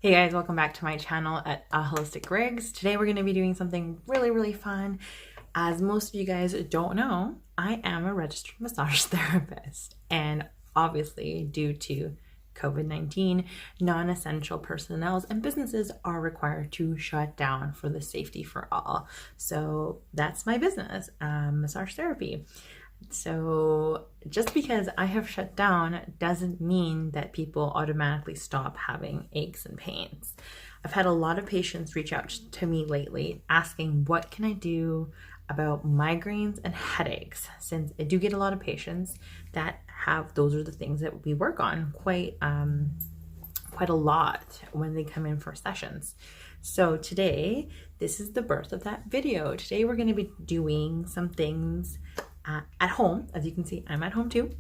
Hey guys, welcome back to my channel at Holistic Rigs. Today we're going to be doing something really fun. As most of you guys don't know, I am a registered massage therapist, and obviously due to COVID-19, non-essential personnel and businesses are required to shut down for the safety for all. So that's my business, massage therapy. So just because I have shut down doesn't mean that people automatically stop having aches and pains. I've had a lot of patients reach out to me lately asking what can I do about migraines and headaches, since I do get a lot of patients that have those are the things that we work on quite a lot when they come in for sessions. So today, this is the birth of that video. Today we're going to be doing some things at home. As you can see, I'm at home too,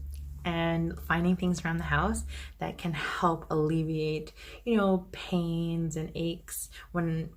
and finding things around the house that can help alleviate, pains and aches when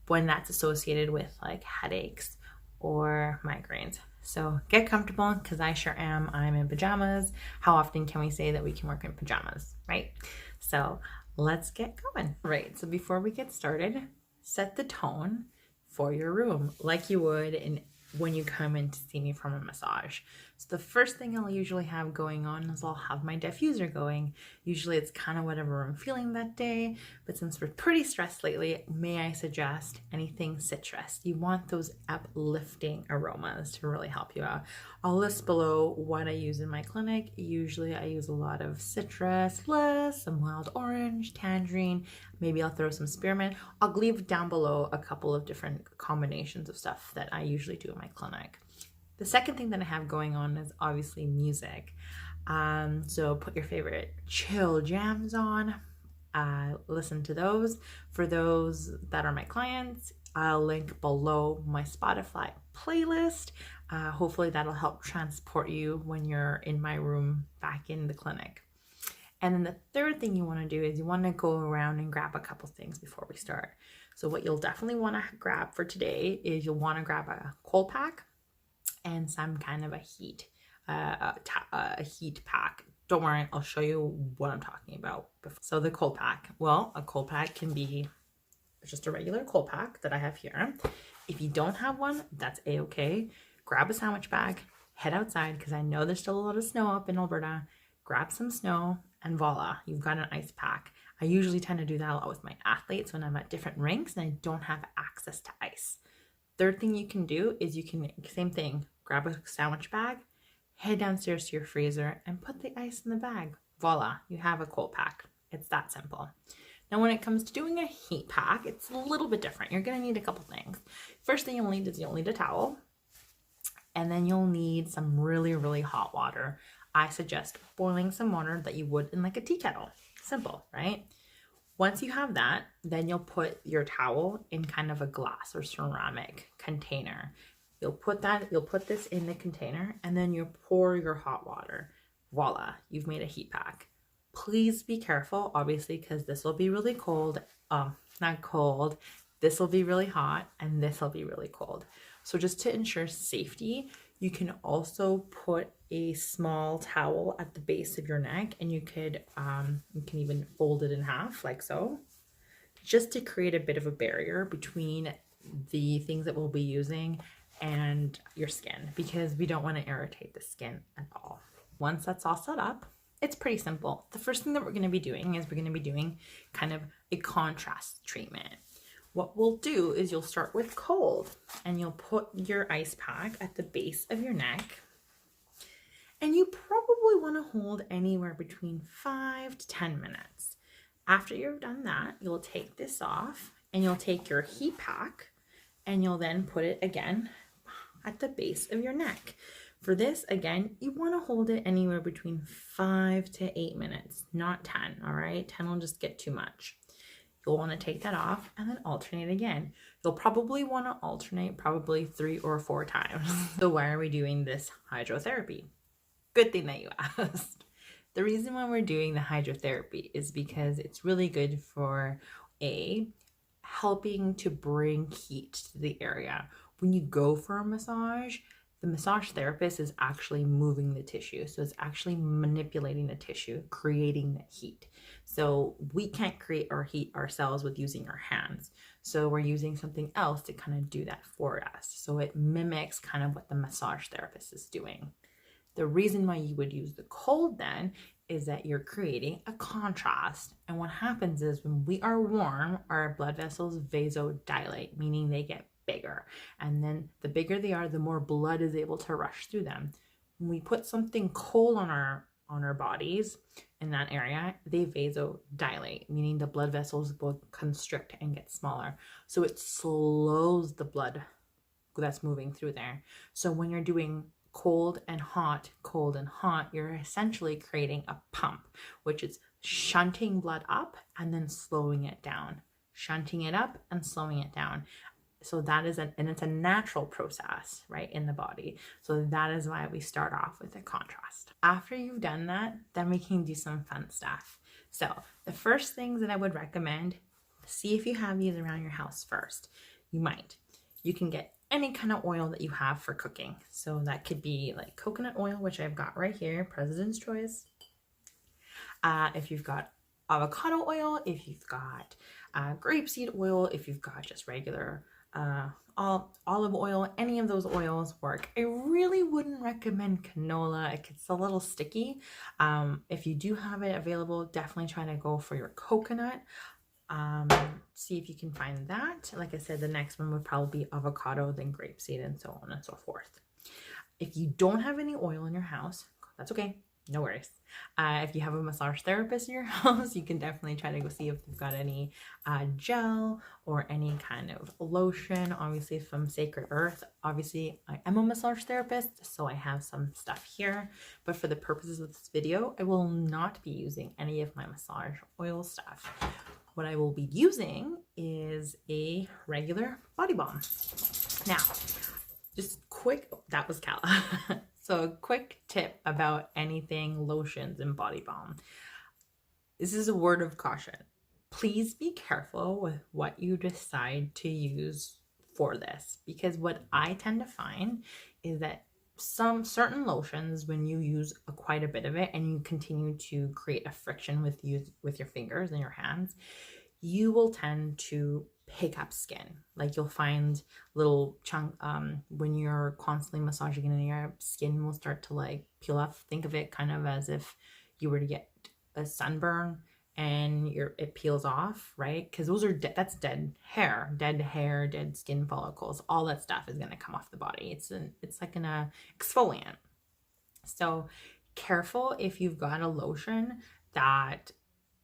that's associated with like headaches or migraines. So get comfortable, because I sure am. I'm in pajamas. How often can we say that we can work in pajamas, right? So let's get going. Right, so before we get started, set the tone for your room like you would when you come in to see me from a massage. So the first thing I'll usually have going on is I'll have my diffuser going. Usually it's kind of whatever I'm feeling that day, but since we're pretty stressed lately, may I suggest anything citrus. You want those uplifting aromas to really help you out. I'll list below what I use in my clinic. Usually I use a lot of Citrus Bliss, some wild orange, tangerine, maybe I'll throw some spearmint. I'll leave down below a couple of different combinations of stuff that I usually do in my clinic. The second thing that I have going on is obviously music. So put your favorite chill jams on, listen to those. For those that are my clients, I'll link below my Spotify playlist. Hopefully that'll help transport you when you're in my room back in the clinic. And then the third thing you want to do is you want to go around and grab a couple things before we start. So what you'll definitely want to grab for today is you'll want to grab a cold pack and some kind of a heat pack. Don't worry, I'll show you what I'm talking about. So the cold pack, well, a cold pack can be just a regular cold pack that I have here. If you don't have one, that's a-okay. Grab a sandwich bag, head outside, because I know there's still a lot of snow up in Alberta. Grab some snow, and voila, you've got an ice pack. I usually tend to do that a lot with my athletes when I'm at different rinks and I don't have access to ice. Third thing you can do is you can, same thing, grab a sandwich bag, head downstairs to your freezer and put the ice in the bag. Voila, you have a cold pack. It's that simple. Now when it comes to doing a heat pack, it's a little bit different. You're gonna need a couple things. First thing you'll need is you'll need a towel, and then you'll need some really hot water. I suggest boiling some water that you would in like a tea kettle. Simple, right? Once you have that, then you'll put your towel in kind of a glass or ceramic container. You'll put this in the container, and then you pour your hot water. Voila, you've made a heat pack. Please be careful, obviously, because this will be really cold. Not cold. This will be really hot, and this will be really cold. So just to ensure safety, you can also put a small towel at the base of your neck, and you can even fold it in half like so, just to create a bit of a barrier between the things that we'll be using and your skin, because we don't want to irritate the skin at all. Once that's all set up, it's pretty simple. The first thing that we're going to be doing is we're going to be doing kind of a contrast treatment. What we'll do is you'll start with cold, and you'll put your ice pack at the base of your neck, and you probably want to hold anywhere between 5 to 10 minutes. After you've done that, you'll take this off, and you'll take your heat pack, and you'll then put it again at the base of your neck. For this, again, you want to hold it anywhere between 5 to 8 minutes, not 10, all right? 10 will just get too much. You'll want to take that off and then alternate again. You'll probably want to alternate 3 or 4 times. So why are we doing this hydrotherapy? Good thing that you asked. The reason why we're doing the hydrotherapy is because it's really good for helping to bring heat to the area. When you go for a massage, The massage therapist is actually moving the tissue. So it's actually manipulating the tissue, creating the heat. So we can't create our heat ourselves with using our hands. So we're using something else to kind of do that for us. So it mimics kind of what the massage therapist is doing. The reason why you would use the cold then is that you're creating a contrast. And what happens is when we are warm, our blood vessels vasodilate, meaning they get bigger. And then the bigger they are, the more blood is able to rush through them. When we put something cold on our bodies in that area, they vasodilate, meaning the blood vessels will constrict and get smaller. So it slows the blood that's moving through there. So when you're doing cold and hot, you're essentially creating a pump, which is shunting blood up and then slowing it down, shunting it up and slowing it down. So that is and it's a natural process, right, in the body. So that is why we start off with a contrast. After you've done that, then we can do some fun stuff. So the first things that I would recommend, see if you have these around your house first. You can get any kind of oil that you have for cooking. So that could be like coconut oil, which I've got right here, President's Choice. If you've got avocado oil, if you've got grapeseed oil, if you've got just regular olive oil, any of those oils work. I really wouldn't recommend canola. It gets a little sticky. If you do have it available, definitely try to go for your coconut. See if you can find that. Like I said, the next one would probably be avocado, then grapeseed, and so on and so forth. If you don't have any oil in your house, that's okay. No worries. If you have a massage therapist in your house, you can definitely try to go see if they've got any gel or any kind of lotion. Obviously from Sacred Earth. Obviously, I am a massage therapist, so I have some stuff here. But for the purposes of this video, I will not be using any of my massage oil stuff. What I will be using is a regular body balm. Now, just quick, that was Kala. So a quick tip about anything lotions and body balm. This is a word of caution. Please be careful with what you decide to use for this, because what I tend to find is that some certain lotions, when you use quite a bit of it and you continue to create a friction with your fingers and your hands, you will tend to pick up skin. Like you'll find little chunk when you're constantly massaging it, and your skin will start to like peel off. Think of it kind of as if you were to get a sunburn and it peels off, right? Because those are that's dead hair, dead skin follicles. All that stuff is going to come off the body. It's like an exfoliant. So careful if you've got a lotion that,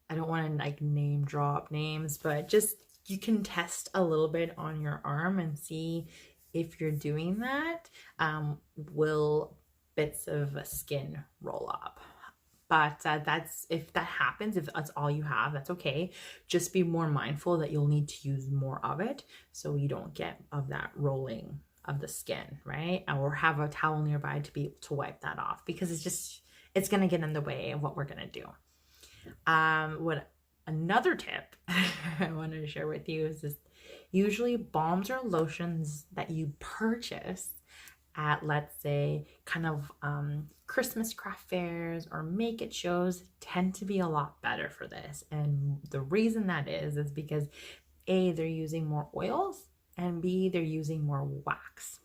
I don't want to like name drop names, but just you can test a little bit on your arm and see if you're doing that. Will bits of skin roll up? But that's, if that happens, if that's all you have, that's okay. Just be more mindful that you'll need to use more of it so you don't get of that rolling of the skin, right? Or have a towel nearby to be able to wipe that off, because it's going to get in the way of what we're going to do. Another tip I want to share with you is this: usually balms or lotions that you purchase at, let's say, kind of Christmas craft fairs or make it shows tend to be a lot better for this. And the reason that is because A, they're using more oils, and B, they're using more wax.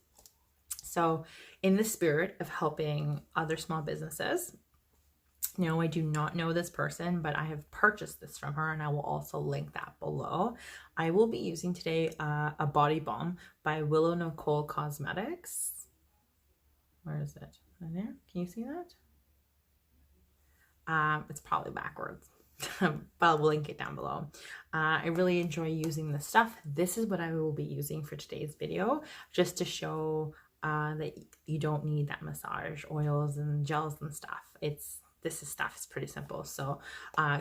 So in the spirit of helping other small businesses, no, I do not know this person, but I have purchased this from her, and I will also link that below. I will be using today a body balm by Willow Nicole Cosmetics. Where is it? Right there? Can you see that? It's probably backwards, but I'll link it down below. I really enjoy using this stuff. This is what I will be using for today's video, just to show that you don't need that massage oils and gels and stuff. This stuff is pretty simple. So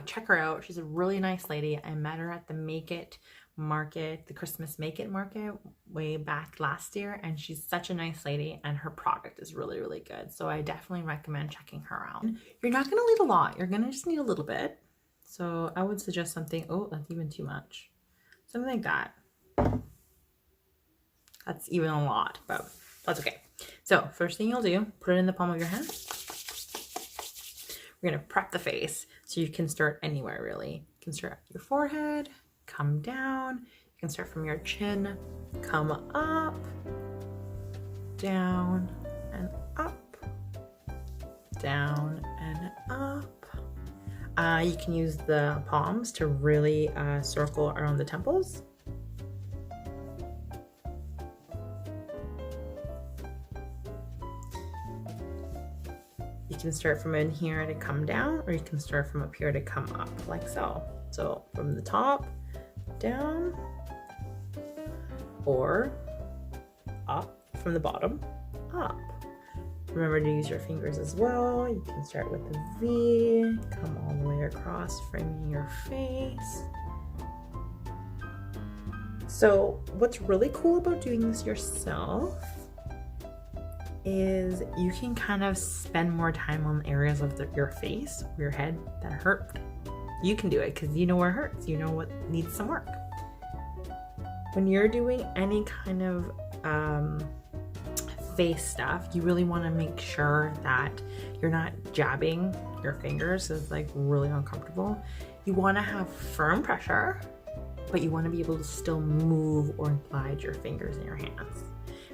check her out. She's a really nice lady. I met her at the Make It market, the Christmas Make It market way back last year, and she's such a nice lady, and her product is really, really good. So I definitely recommend checking her out. You're not going to need a lot. You're going to just need a little bit. So I would suggest something, oh, that's even too much. Something like that. That's even a lot, but That's okay. So first thing you'll do, put it in the palm of your hand. We're gonna prep the face so you can start anywhere really. You can start at your forehead, come down. You can start from your chin, come up, down and up, down and up. You can use the palms to really circle around the temples. You can start from in here to come down, or you can start from up here to come up, like so. So from the top, down, or up from the bottom, up. Remember to use your fingers as well. You can start with the V, come all the way across, framing your face. So what's really cool about doing this yourself is you can kind of spend more time on areas of your face, your head that hurt. You can do it because you know where it hurts. You know what needs some work. When you're doing any kind of face stuff, you really want to make sure that you're not jabbing your fingers. It's like really uncomfortable. You want to have firm pressure, but you want to be able to still move or glide your fingers in your hands.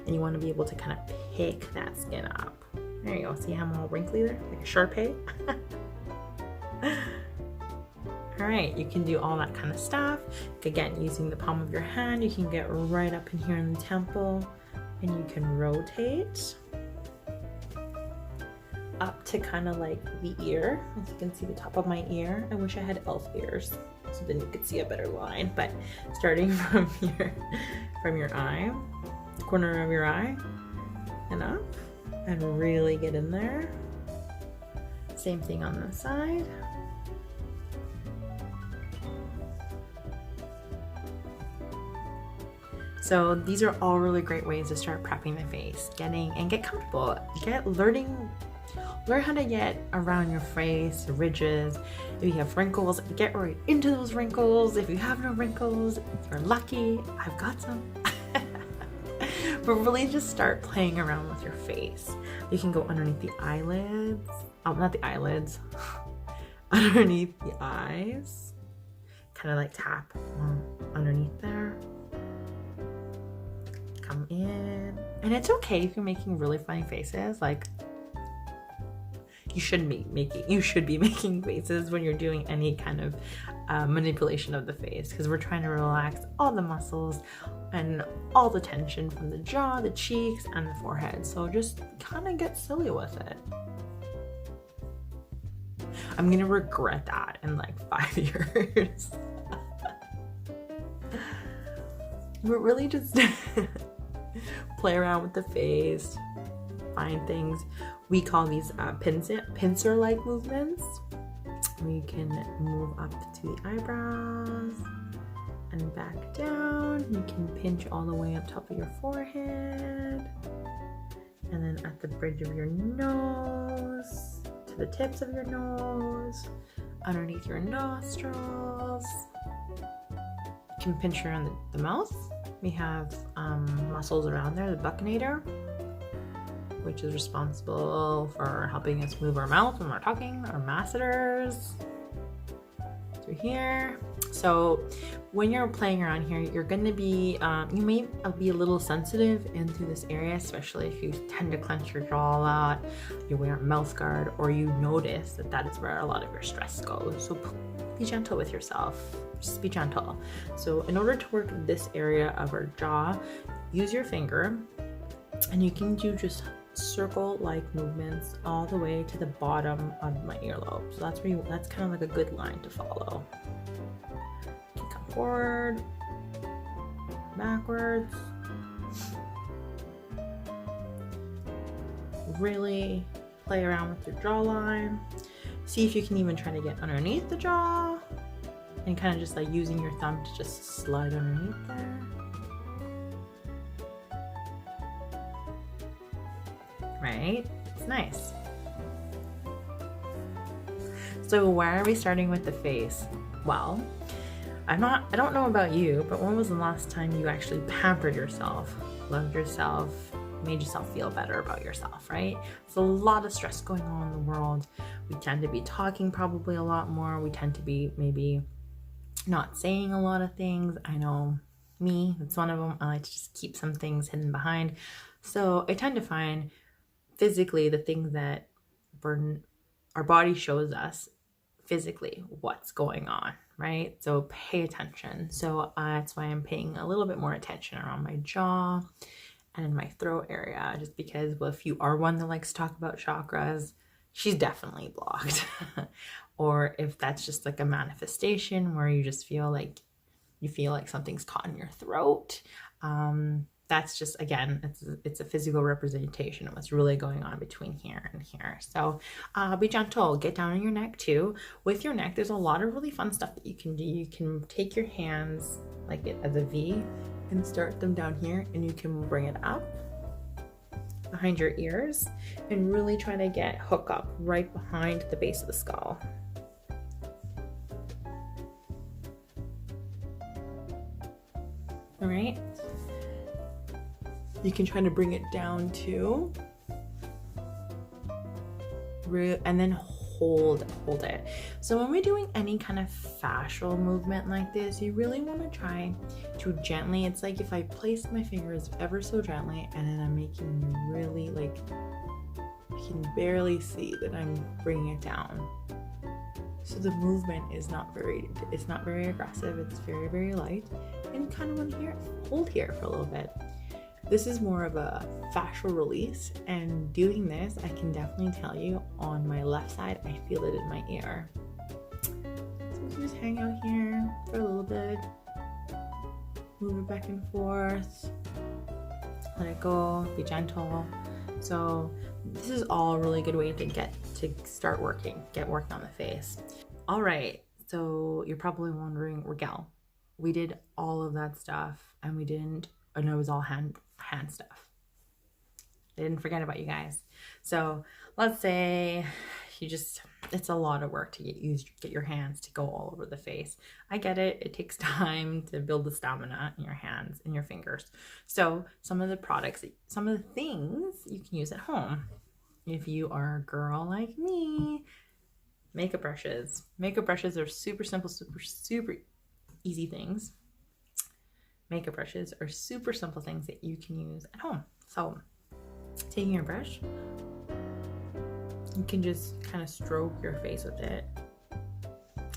And you want to be able to kind of pick that skin up. There you go. See how I'm all wrinkly there? Like a Sharpay? All right, you can do all that kind of stuff. Again, using the palm of your hand, you can get right up in here in the temple, and you can rotate up to kind of like the ear. As you can see the top of my ear. I wish I had elf ears, so then you could see a better line. But starting from your eye, corner of your eye, and up, and really get in there. Same thing on the side. So these are all really great ways to start prepping the face, get comfortable, learn how to get around your face, ridges. If you have wrinkles, get right into those wrinkles. If you have no wrinkles, you're lucky. I've got some. But really just start playing around with your face. You can go underneath the eyelids, not the eyelids, underneath the eyes, kind of like tap underneath there. Come in, and it's okay if you're making really funny faces. Like you should be making faces when you're doing any kind of manipulation of the face, because we're trying to relax all the muscles and all the tension from the jaw, the cheeks, and the forehead. So just kind of get silly with it. I'm gonna regret that in like 5 years. But really just play around with the face, find things. We call these pincer-like movements. We can move up to the eyebrows and back down. You can pinch all the way up top of your forehead, and then at the bridge of your nose, to the tips of your nose, underneath your nostrils. You can pinch around the mouth. We have muscles around there, the buccinator, which is responsible for helping us move our mouth when we're talking, our masseters, through here. So when you're playing around here, you're going to be, you may be a little sensitive into this area, especially if you tend to clench your jaw a lot, you wear a mouth guard, or you notice that is where a lot of your stress goes. So be gentle with yourself. Just be gentle. So in order to work this area of our jaw, use your finger, and you can do just circle-like movements all the way to the bottom of my earlobe. So that's kind of like a good line to follow. You can come forward, backwards. Really play around with your jawline. See if you can even try to get underneath the jaw, and kind of just like using your thumb to just slide underneath there. Right? It's nice. So why are we starting with the face? Well, I don't know about you, but when was the last time you actually pampered yourself, loved yourself, made yourself feel better about yourself, right? There's a lot of stress going on in the world. We tend to be talking probably a lot more. We tend to be maybe not saying a lot of things. I know me, it's one of them. I like to just keep some things hidden behind. So I tend to find physically the things that our body shows us physically what's going on, right? So pay attention. So that's why I'm paying a little bit more attention around my jaw and in my throat area, just because, well, if you are one that likes to talk about chakras, she's definitely blocked. Or if that's just like a manifestation where you just feel like something's caught in your throat, that's just, again, it's a physical representation of what's really going on between here and here. So be gentle. Get down on your neck too. With your neck, there's a lot of really fun stuff that you can do. You can take your hands like it as a V and start them down here, and you can bring it up behind your ears and really try to hook up right behind the base of the skull. All right. You can try to bring it down too. And then hold it. So when we're doing any kind of fascial movement like this, you really want to try to gently, it's like if I place my fingers ever so gently and then I'm making really, like, you can barely see that I'm bringing it down. So the movement is not very aggressive. It's very, very light. And kind of want to hold here for a little bit. This is more of a fascial release, and doing this, I can definitely tell you on my left side, I feel it in my ear. So you can just hang out here for a little bit, move it back and forth, let it go, be gentle. So this is all a really good way to get working on the face. All right, so you're probably wondering, Raquel, we did all of that stuff and it was all hand stuff. I didn't forget about you guys. So let's say it's a lot of work to get your hands to go all over the face. I get it. It takes time to build the stamina in your hands and your fingers. So some of the things you can use at home. If you are a girl like me, makeup brushes. Makeup brushes are super simple, super easy things. Makeup brushes are super simple things that you can use at home. So taking your brush, you can just kind of stroke your face with it.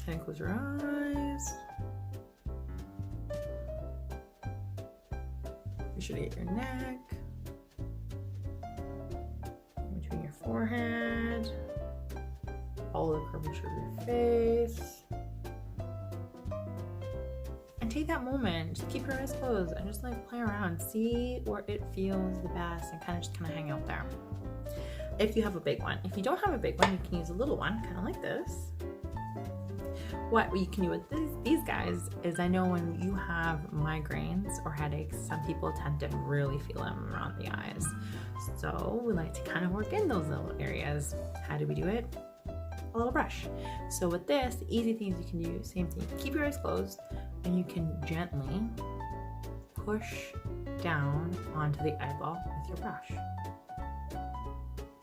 Kind of close your eyes. Be sure to get your neck, between your forehead, follow the curvature of your face. And take that moment, just keep your eyes closed and just like play around, see where it feels the best, and kind of hang out there. If you have a big one. If you don't have a big one, you can use a little one, kind of like this. What you can do with these guys is, I know when you have migraines or headaches, some people tend to really feel them around the eyes. So we like to kind of work in those little areas. How do we do it? A little brush. So with this, the easy things you can do, same thing. Keep your eyes closed, and you can gently push down onto the eyeball with your brush.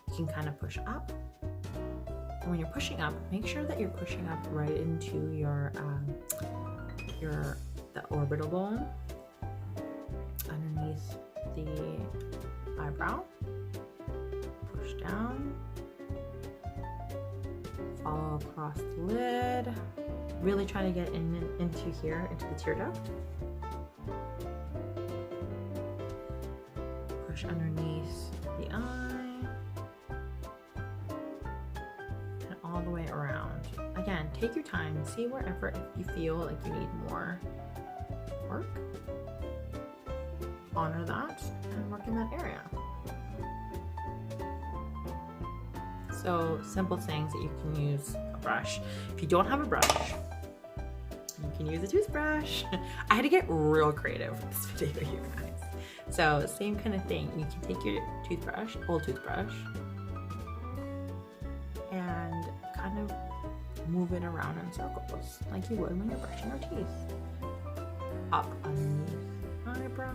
You can kind of push up. And when you're pushing up, make sure that you're pushing up right into the orbital bone underneath the eyebrow. Push down. Follow across the lid. Really try to get into here, into the tear duct. Push underneath the eye. And all the way around. Again, take your time. See wherever you feel like you need more work. Honor that and work in that area. So simple things that you can use a brush. If you don't have a brush, you can use a toothbrush. I had to get real creative with this video, you guys. So same kind of thing. You can take your toothbrush, old toothbrush, and kind of move it around in circles like you would when you're brushing your teeth. Up underneath eyebrow.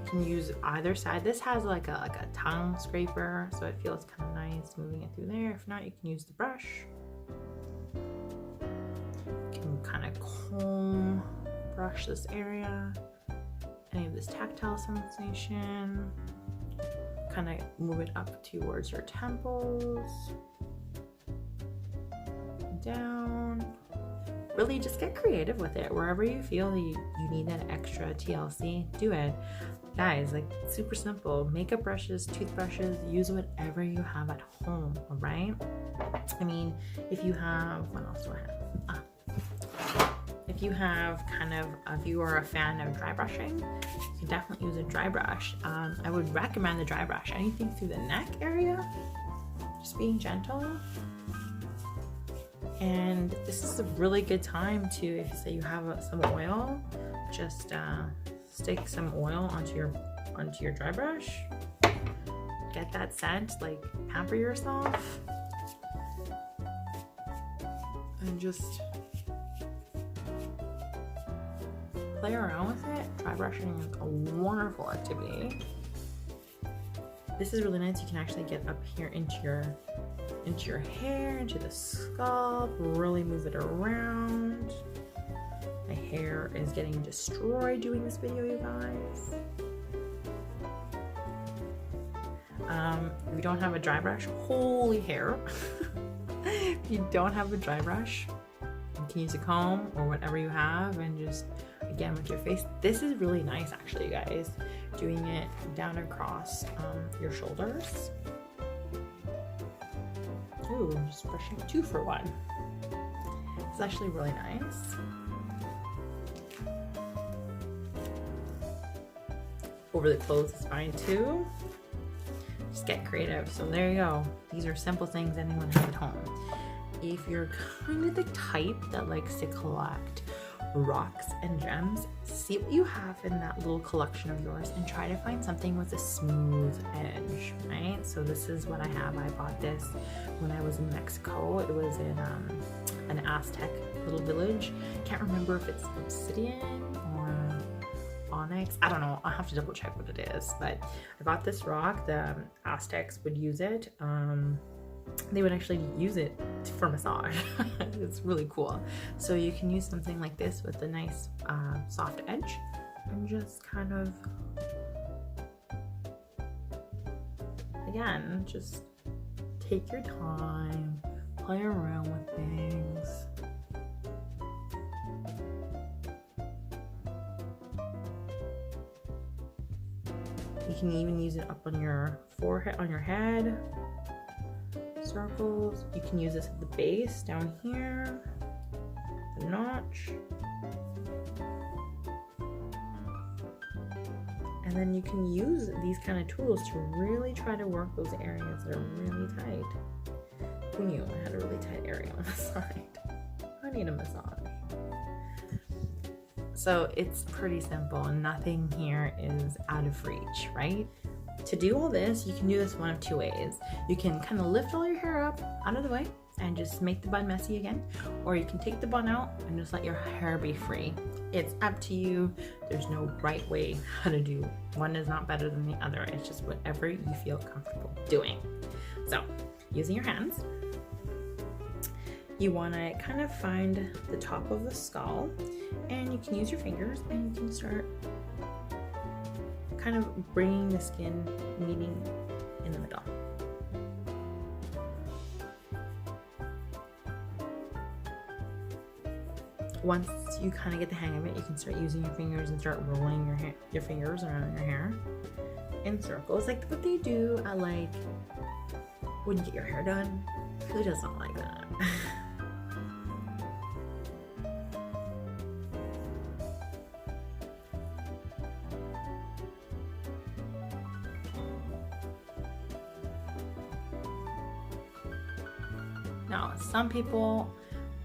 can use either side. This has like a tongue scraper, so it feels kind of nice moving it through there. If not, you can use the brush. You can kind of comb, brush this area, any of this tactile sensation. Kind of move it up towards your temples, down. Really just get creative with it. Wherever you feel you need that extra TLC, do it. Guys, like, super simple. Makeup brushes, toothbrushes, use whatever you have at home, all right? I mean, if you have, what else do I have? If you have if you are a fan of dry brushing, you can definitely use a dry brush. I would recommend the dry brush. Anything through the neck area, just being gentle. And this is a really good time to, if you say you have some oil, just stick some oil onto your dry brush. Get that scent, like, pamper yourself, and just play around with it. Dry brushing is a wonderful activity. This is really nice. You can actually get up here into your hair, into the scalp, really move it around. My hair is getting destroyed doing this video, you guys. If you don't have a dry brush, holy hair. If you don't have a dry brush, you can use a comb or whatever you have, and just, again, with your face. This is really nice, actually, you guys, doing it down across your shoulders. Ooh, just brushing 2 for 1. It's actually really nice. Over the clothes is fine too. Just get creative. So there you go. These are simple things anyone has at home. If you're kind of the type that likes to collect rocks and gems, see what you have in that little collection of yours and try to find something with a smooth edge, right? So this is what I have. I bought this when I was in Mexico. It was in an Aztec little village. Can't remember if it's obsidian or onyx. I don't know. I'll have to double check what it is, but I got this rock. The Aztecs would use it. They would actually use it for massage. It's really cool. So you can use something like this with a nice soft edge, and just kind of, again, just take your time, play around with things. You can even use it up on your forehead, on your head. Circles. You can use this at the base down here, the notch, and then you can use these kind of tools to really try to work those areas that are really tight. Who knew I had a really tight area on the side? I need a massage. So it's pretty simple. Nothing here is out of reach, right? To do all this, you can do this one of 2 ways. You can kind of lift all your hair up out of the way and just make the bun messy again, or you can take the bun out and just let your hair be free. It's up to you. There's no right way how to do. One is not better than the other. It's just whatever you feel comfortable doing. So, using your hands, you want to kind of find the top of the skull, and you can use your fingers and you can start kind of bringing the skin, meeting in the middle. Once you kind of get the hang of it, you can start using your fingers and start rolling your fingers around your hair in circles, like what they do at, like, when you get your hair done. Who doesn't like that? Now, some people,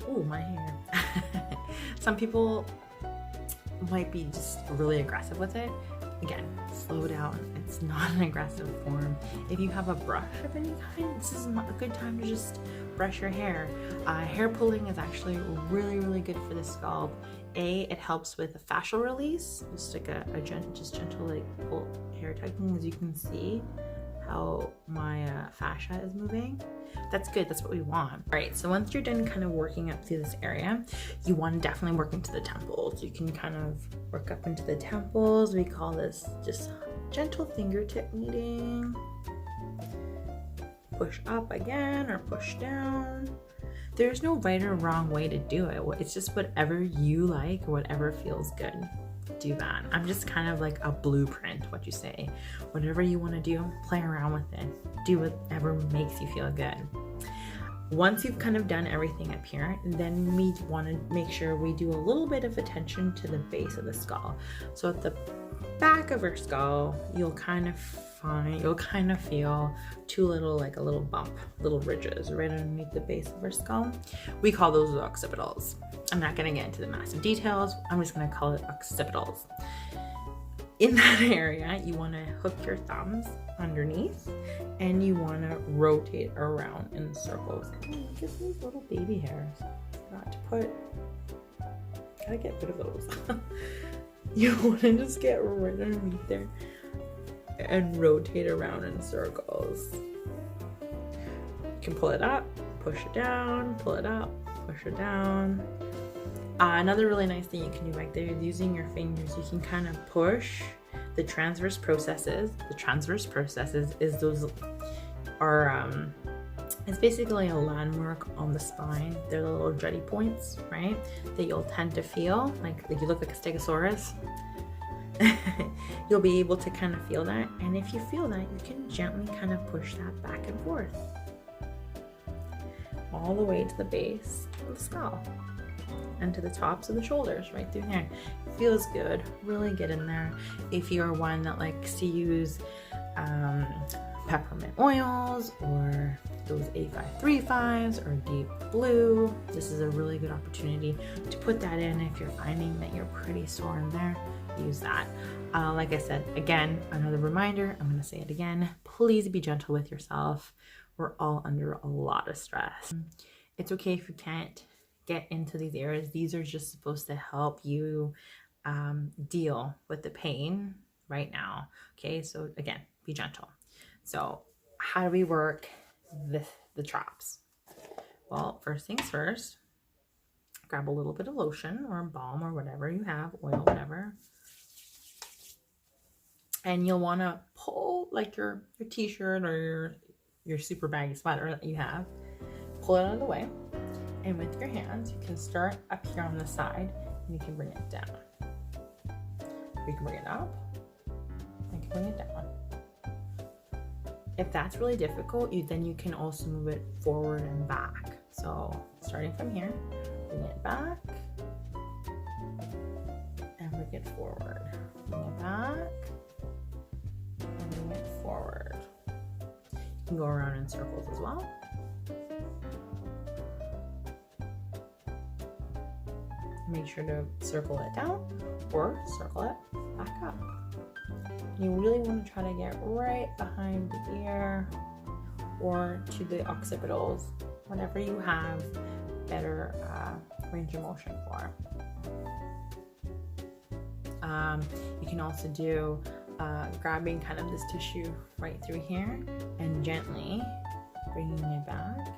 ooh, my hair. Some people might be just really aggressive with it. Again, slow down. It's not an aggressive form. If you have a brush of any kind, this is a good time to just brush your hair. Hair pulling is actually really, really good for the scalp. it helps with a fascial release, just like a gentle like pull hair tugging, as you can see how my fascia is moving. That's good, that's what we want. All right, so once you're done kind of working up through this area, you want to definitely work into the temples. You can kind of work up into the temples. We call this just gentle fingertip kneading. Push up again or push down. There's no right or wrong way to do it. It's just whatever you like or whatever feels good. Do that. I'm just kind of like a blueprint, what you say. Whatever you want to do, play around with it. Do whatever makes you feel good. Once you've kind of done everything up here, then we want to make sure we do a little bit of attention to the base of the skull. So at the back of your skull, you'll kind of feel two little, like a little bump, little ridges right underneath the base of our skull. We call those occipitals. I'm not going to get into the massive details. I'm just going to call it occipitals. In that area, you want to hook your thumbs underneath and you want to rotate around in circles. Just these little baby hairs. Gotta get rid of those. You want to just get right underneath there and rotate around in circles. You can pull it up, push it down, pull it up, push it down. Another really nice thing you can do right there is using your fingers. You can kind of push the transverse processes. The transverse processes is it's basically a landmark on the spine. They're the little jutty points, right? That you'll tend to feel like you look like a stegosaurus. You'll be able to kind of feel that, and if you feel that, you can gently kind of push that back and forth all the way to the base of the skull and to the tops of the shoulders, right through there. It feels good. Really get in there. If you're one that likes to use peppermint oils or those A535s or deep blue, this is a really good opportunity to put that in. If you're finding that you're pretty sore in there, use that. Like I said, again, another reminder, I'm going to say it again, please be gentle with yourself. We're all under a lot of stress. It's okay if you can't get into these areas. These are just supposed to help you deal with the pain right now. Okay, so again, be gentle. So how do we work the traps? Well, first things first, grab a little bit of lotion or balm or whatever you have, oil, whatever. And you'll want to pull like your t-shirt or your super baggy sweater that you have, pull it out of the way. And with your hands, you can start up here on the side and you can bring it down. You can bring it up and you can bring it down. If that's really difficult, then you can also move it forward and back. So starting from here, bring it back and bring it forward. Bring it back and bring it forward. You can go around in circles as well. Make sure to circle it down or circle it back up. You really want to try to get right behind the ear or to the occipitals, whatever you have better range of motion for. You can also do grabbing kind of this tissue right through here and gently bringing it back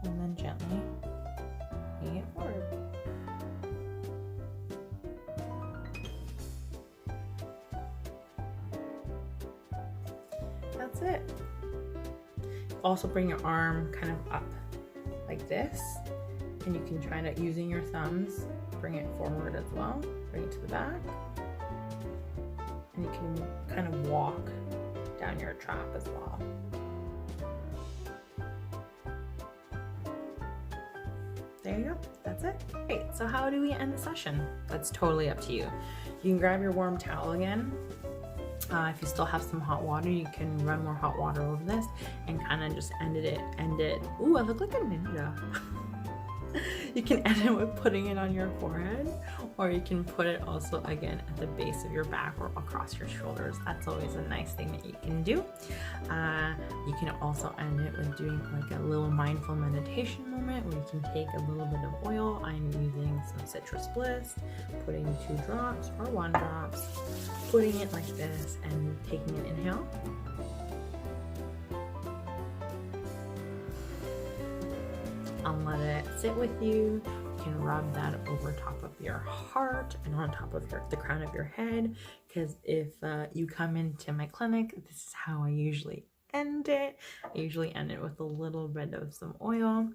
and then gently bringing it forward. That's it. Also bring your arm kind of up like this, and you can try to, using your thumbs, bring it forward as well. Bring it to the back, and you can kind of walk down your trap as well. There you go, that's it. Great, so how do we end the session? That's totally up to you. You can grab your warm towel again. If you still have some hot water, you can run more hot water over this and kind of just end it. Ooh, I look like a ninja. You can end it with putting it on your forehead, or you can put it also again at the base of your back or across your shoulders. That's always a nice thing that you can do. You can also end it with doing like a little mindful meditation moment where you can take a little bit of oil. I'm using some Citrus Bliss, putting 2 drops or 1 drops, putting it like this and taking an inhale. I'll let it sit with you. You can rub that over top of your heart and on top of the crown of your head, because if you come into my clinic, this is how I usually end it. I usually end it with a little bit of some oil.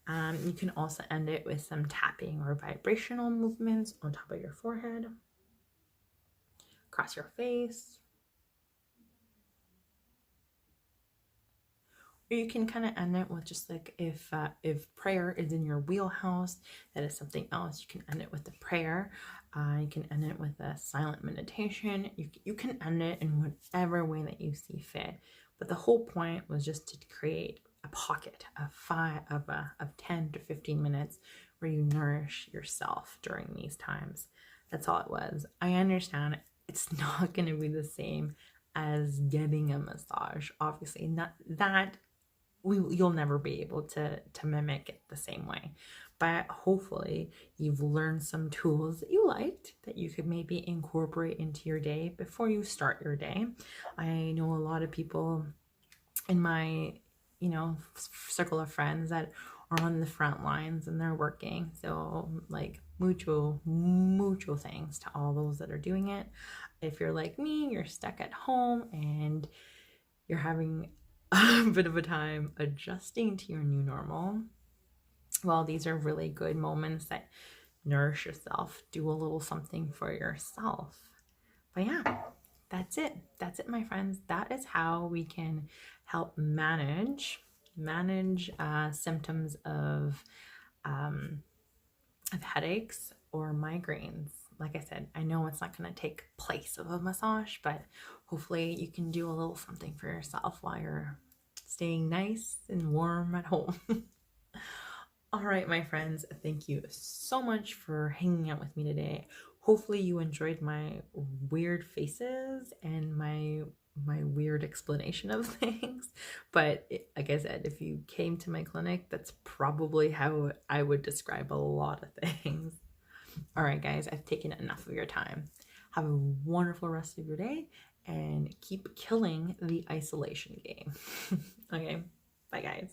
You can also end it with some tapping or vibrational movements on top of your forehead, across your face. Or you can kind of end it with just like if prayer is in your wheelhouse, that is something else. You can end it with a prayer. You can end it with a silent meditation. You can end it in whatever way that you see fit. But the whole point was just to create a pocket of 10 to 15 minutes where you nourish yourself during these times. That's all it was. I understand it's not going to be the same as getting a massage. Obviously, not that you'll never be able to mimic it the same way. But hopefully you've learned some tools that you liked that you could maybe incorporate into your day before you start your day. I know a lot of people in my, circle of friends that are on the front lines and they're working. So like mucho thanks to all those that are doing it. If you're like me, you're stuck at home and you're having a bit of a time adjusting to your new normal, well, these are really good moments that nourish yourself. Do a little something for yourself. But yeah, that's it, my friends. That is how we can help manage symptoms of headaches or migraines. Like I said, I know it's not going to take place of a massage, but hopefully you can do a little something for yourself while you're staying nice and warm at home. All right, my friends, thank you so much for hanging out with me today. Hopefully you enjoyed my weird faces and my weird explanation of things. But like I said, if you came to my clinic, that's probably how I would describe a lot of things. All right, guys, I've taken enough of your time. Have a wonderful rest of your day and keep killing the isolation game. Okay, bye, guys.